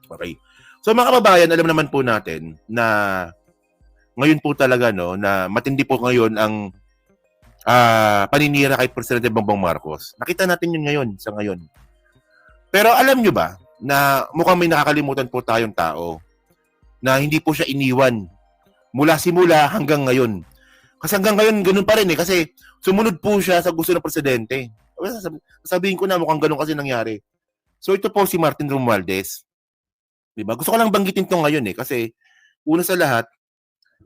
Okay. So mga kababayan, alam naman po natin na ngayon po talaga no na matindi po ngayon ang paninira kay Presidente Bongbong Marcos. Nakita natin yun ngayon sa ngayon. Pero alam nyo ba na mukhang may nakakalimutan po tayong tao na hindi po siya iniwan mula simula hanggang ngayon. Kasi hanggang ngayon, ganun pa rin eh. Kasi sumunod po siya sa gusto ng presidente. Sabihin ko na mukhang ganun kasi nangyari. So ito po si Martin Romualdez. Diba? Gusto ko lang banggitin to ngayon eh. Kasi una sa lahat,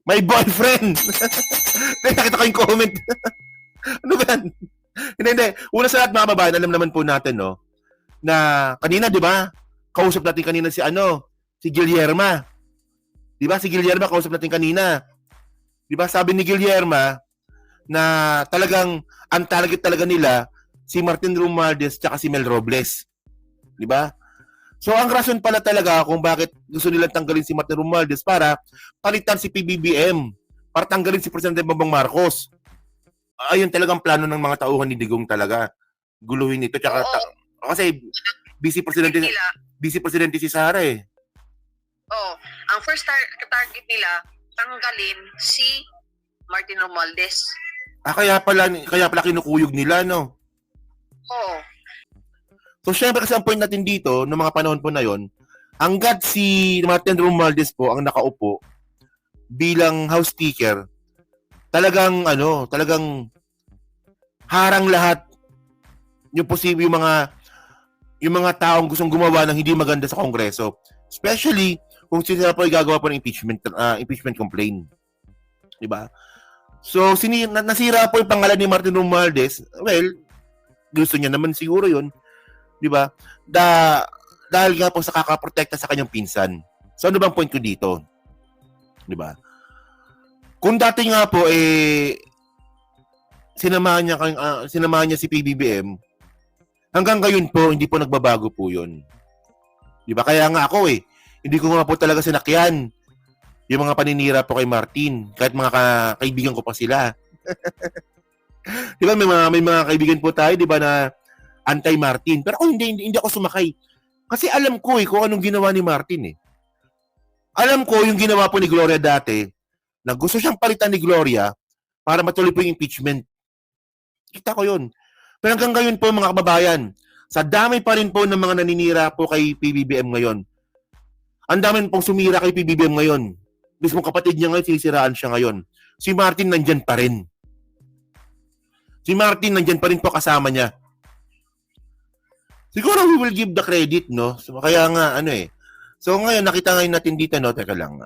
my boyfriend! Nakita ko yung comment. Ano ba yan? Hindi. Una sa lahat mga babae, alam naman po natin no, na kanina, di ba? Kausap natin kanina si Guillerma. Di ba? Si Guillerma, kausap natin kanina. Di ba? Sabi ni Guillerma na talagang ang target talaga nila si Martin Romualdez tsaka si Mel Robles. Di ba? So ang rason pala talaga kung bakit gusto nilang tanggalin si Martin Romualdez para palitan si PBBM, para tanggalin si Presidente Bongbong Marcos. Ayun talagang plano ng mga tauhan ni Digong talaga. Guluhin ito tsaka kasi vice presidente si Sara eh. Ang first target nila tanggalin si Martin Romualdez. Kaya pala kinukuyog nila no. Oo. So syempre kasi ang point natin dito noong mga panahon po na yon, hanggat si Martin Romualdez po ang nakaupo bilang House Speaker, talagang harang lahat yung posible yung mga taong gustong gumawa ng hindi maganda sa Kongreso. Especially kung sila po ay gagawa po ng impeachment complaint. Diba? So, nasira po yung pangalan ni Martin Romualdez. Well, gusto niya naman siguro yun. Diba? Dahil nga po sa kakaprotekta sa kanyang pinsan. So, ano bang point ko dito? Diba? Kung dati nga po, sinamahan niya si PBBM, hanggang ngayon po, hindi po nagbabago po yun. Diba? Kaya nga ako hindi ko nga po talaga sinakyan yung mga paninira po kay Martin, kahit mga kaibigan ko pa sila. Diba? May mga kaibigan po tayo, diba, na anti-Martin. Pero ako hindi ako sumakay. Kasi alam ko kung anong ginawa ni Martin eh. Alam ko yung ginawa po ni Gloria dati, na gusto siyang palitan ni Gloria para matuloy po yung impeachment. Kita ko yun. Pero hanggang ngayon po mga kababayan, sa dami pa rin po ng mga naninira po kay PBBM ngayon. Ang dami pong sumira kay PBBM ngayon. Mismo kapatid niya ngayon, sinisiraan siya ngayon. Si Martin nandyan pa rin. Si Martin nandyan pa rin po kasama niya. Siguro we will give the credit, no? So, kaya nga, So ngayon, nakita ngayon natin dito, no? Teka lang.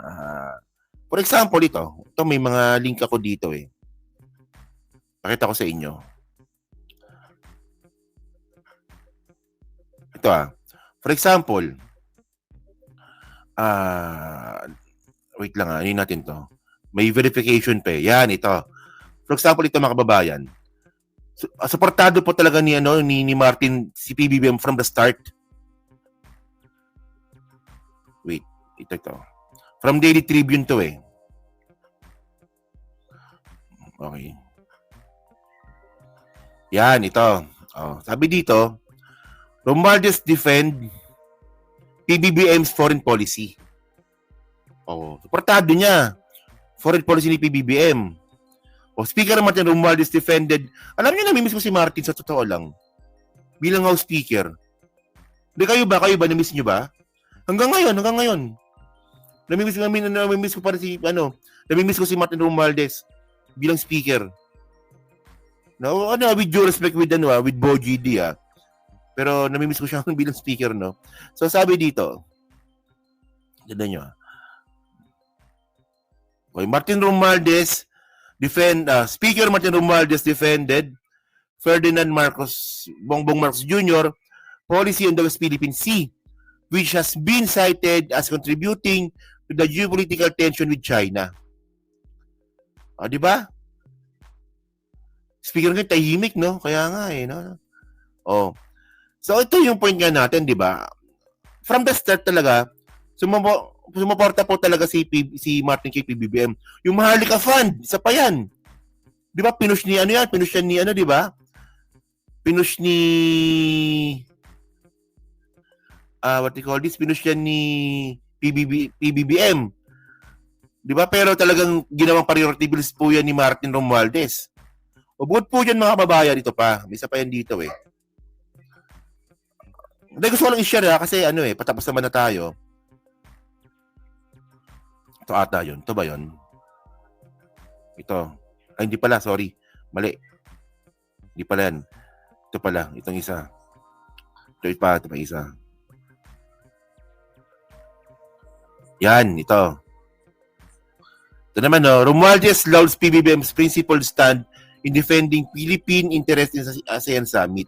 For example, ito may mga link ako dito eh. Pakita ko sa inyo. Ito For example, wait lang ano natin to. May verification pa eh. Yan, ito. For example, ito mga kababayan. Suportado po talaga ni Martin si PBBM from the start. Wait, ito. From Daily Tribune to eh. Okay. Yan, ito. Sabi dito, Romualdez defend PBBM's foreign policy. Suportado niya foreign policy ni PBBM. Speaker Martin Romualdez defended. Alam niyo, namimiss ko si Martin sa totoo lang. Bilang House Speaker. Hindi kayo ba? Namimiss niyo ba? Hanggang ngayon. Namimiss ko pa rin namimiss ko si Martin Romualdez bilang Speaker. No, with due respect with Bo GD Pero namimiss ko siya bilang Speaker, no. So sabi dito, tignan niyo. Okay, Martin Romualdez Speaker Martin Romualdez defended Ferdinand Bongbong Marcos Jr. policy on the West Philippine Sea, which has been cited as contributing to the geopolitical tension with China. Di ba? Speaker ngayon, tahimik, no? Kaya nga no? So ito yung point nga natin, di ba? From the start talaga, sumuporta po talaga si Martin kay PBBM. Yung Maharlika Fund, isa pa yan. Di ba? Pinush yan, di ba? Pinush ni what you call this, pinush yan ni PBBM. Di ba? Pero talagang ginawang priority bills po yan ni Martin Romualdez. O bukod po dyan mga kababayan, ito pa. May isa pa yan dito eh. Hindi, gusto ko lang i-share kasi patapos naman na tayo. Ito ata yun. Ito ba yun? Ito. Ay, hindi pala. Sorry. Mali. Hindi pala yan. Ito pala. Itong isa. Ito pa isa. Yan. Ito. Ito naman, Romualdez lauds PBBM's principled stand in defending Philippine interest in ASEAN Summit.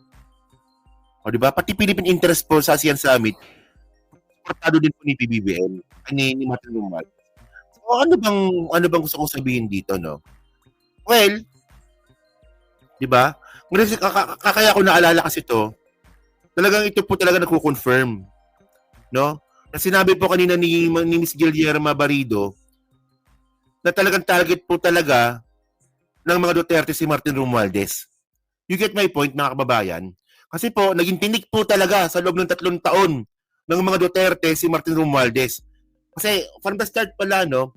O, di ba? Pati Philippine interest po sa ASEAN Summit, supportado din po ni PBBM, ni Martin Romualdez. So, ano bang gusto kong sabihin dito, no? Well, di ba? Kaya ko naalala kasi ito, talagang ito po talaga nagko-confirm, no? Na sinabi po kanina ni Ms. Guillermo Barido, na talagang target po talaga ng mga Duterte si Martin Romualdez. You get my point, mga kababayan? Kasi po, naging tinik po talaga sa loob ng 3 taon ng mga Duterte si Martin Romualdez. Kasi from the start pala, no,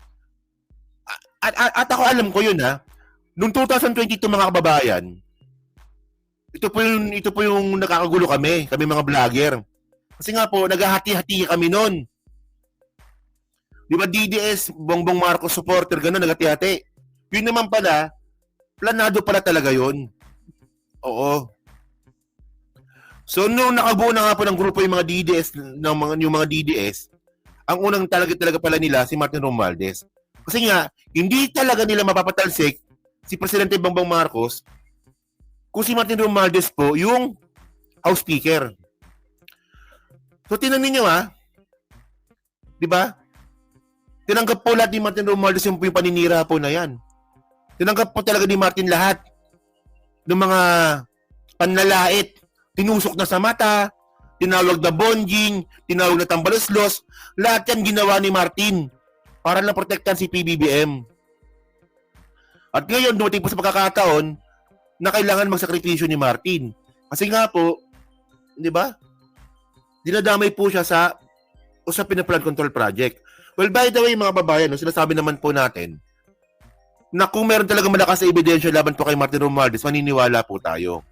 at ako alam ko yun, ha, noong 2022 mga kababayan, ito po yung nakakagulo kami mga vlogger. Kasi nga po, naghahati-hati kami noon. Di ba DDS, Bongbong Marcos supporter, gano'n, naghati-hati. Yun naman pala, planado pala talaga yun. Oo. So, nung nakabuo na nga po ng grupo yung mga DDS, yung mga DDS, ang unang talaga pala nila si Martin Romualdez. Kasi nga, hindi talaga nila mapapatalsik si Presidente Bongbong Marcos kung si Martin Romualdez po yung House Speaker. So, tingnan niyo di ba? Tinanggap po lahat ni Martin Romualdez yung paninira po na yan. Tinanggap po talaga ni Martin lahat ng mga panlalait. Tinusok na sa mata, tinawag na bonjing, tinawag na tambaluslos. Lahat yan ginawa ni Martin para lang protektan si PBBM. At ngayon, dumating po sa pagkakataon na kailangan magsakripisyo ni Martin. Kasi nga po, di ba? Dinadamay po siya sa usapin na flood control project. Well, by the way, mga babayan, sinasabi naman po natin na kung meron talaga malakas na ebidensya laban po kay Martin Romualdez, maniniwala po tayo.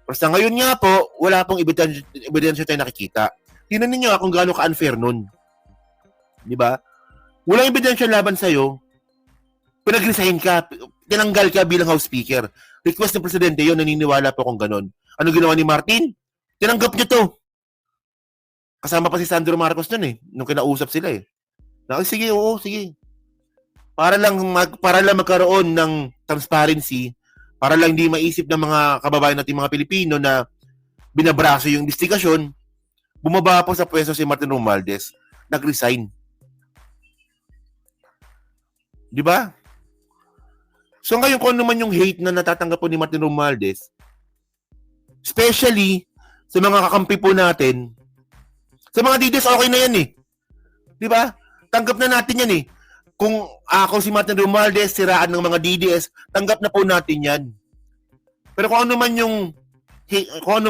Pero sa ngayon nga po, wala pong ebidensya tayo nakikita. Tingnan ninyo kung gaano ka-unfair nun. Di ba? Walang ebidensya laban sa'yo, pinag-resign ka, tinanggal ka bilang House Speaker. Request ng Presidente yun, naniniwala po kung ganon. Ano ginawa ni Martin? Tinanggap niya to. Kasama pa si Sandro Marcos nun nung kinausap sila sige, oo, sige. Para lang magkaroon ng transparency, para lang hindi maisip ng mga kababayan natin mga Pilipino na binabraso yung investigasyon, bumaba po sa pwesto si Martin Romualdez, nag-resign. Di ba? So ngayon kung ano man yung hate na natatanggap po ni Martin Romualdez, especially sa mga kakampi po natin, sa mga DDS okay na yan Di ba? Tanggap na natin yan Kung ako si Martin Romualdez, siraan ng mga DDS, tanggap na po natin yan. Pero kung ano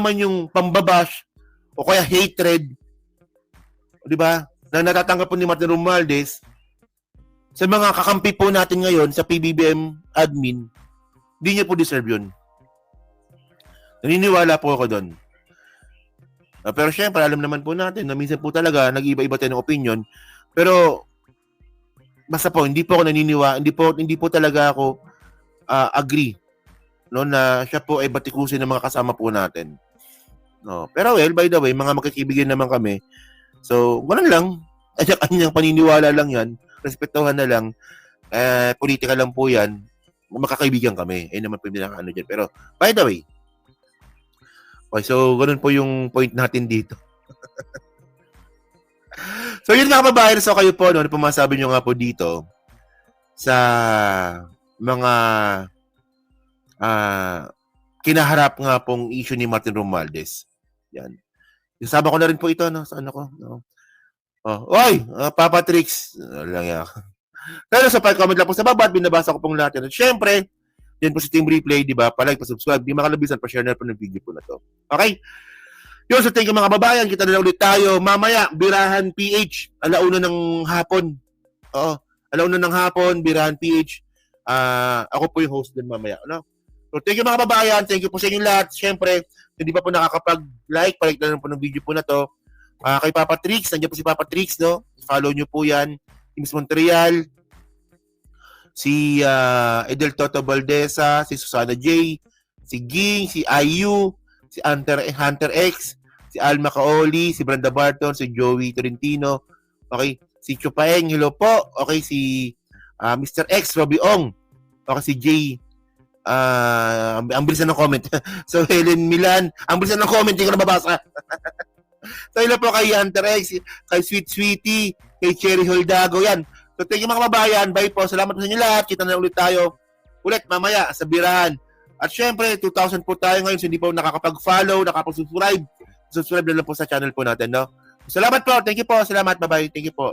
man yung pambabash o kaya hatred, di ba, na natatanggap po ni Martin Romualdez sa mga kakampi po natin ngayon sa PBBM admin, hindi niya po deserve yun. Naniniwala po ako doon. Pero syempre, alam naman po natin na minsan po talaga nag-iba-iba tayo ng opinion. Pero basta po hindi po ako naniniwala, hindi po talaga ako agree na siya po ay batikusin ng mga kasama po natin. No, pero well, by the way, mga magkakaibigan naman kami. So, ganun lang. Kanyang paniniwala lang 'yan. Respetuhan na lang. Politika lang po 'yan. Magkakaibigan kami. Naman po din ano diyan. Pero by the way, okay, so ganun po yung point natin dito. So yun nga kababayan, so kayo po, ano po masabi nyo nga po dito sa mga kinaharap nga pong issue ni Martin Romualdez. Yan. Kasama ko na rin po ito, sa ano ko. No? Oy! Papa Tricks! Lang yan. Pero sa comment lang po sa baba at binabasa ko pong lahat yan. At syempre, yan po si Team Replay, di ba? Pa-like, pa-subscribe, di makalabisan, pa-share na po ng video po na to. Okay? Yun, so thank you mga kababayan. Kita na ulit tayo. Mamaya, Birahan PH. Alauna ng hapon. Oo. Alauna ng hapon, Birahan PH. Ako po yung host din mamaya. Ano? So thank you mga kababayan. Thank you po sa inyo lahat. Siyempre, hindi pa po nakakapag-like, palike na lang po ng video po na to. Kay Papa Trix, nandiyan po si Papa Trix, no? Follow nyo po yan. Miss Montreal, si Edel Toto Valdesa, si Susana J, si Ging, si IU, si Hunter X, si Alma Caoli, si Brenda Barton, si Joey Tolentino, okay, si Chupaeng, hello po, okay, si Mr. X, Robbie Ong, okay, si J, ang bilis na ng comment. So, Helen Milan, ang bilis na ng comment, hindi ko nababasa. So, hello po kay Hunter X, kay Sweet Sweetie, kay Cherry Holdago, yan. So, thank you mga kababayan, bye po, salamat po sa inyo lahat, kita na ulit tayo, ulit mamaya sa Birahan. At syempre, 2,000 po tayo ngayon, so hindi po nakakapag-follow, nakakapag-subscribe, subscribe na lang po sa channel po natin, no? Salamat po, thank you po, salamat, bye-bye, thank you po.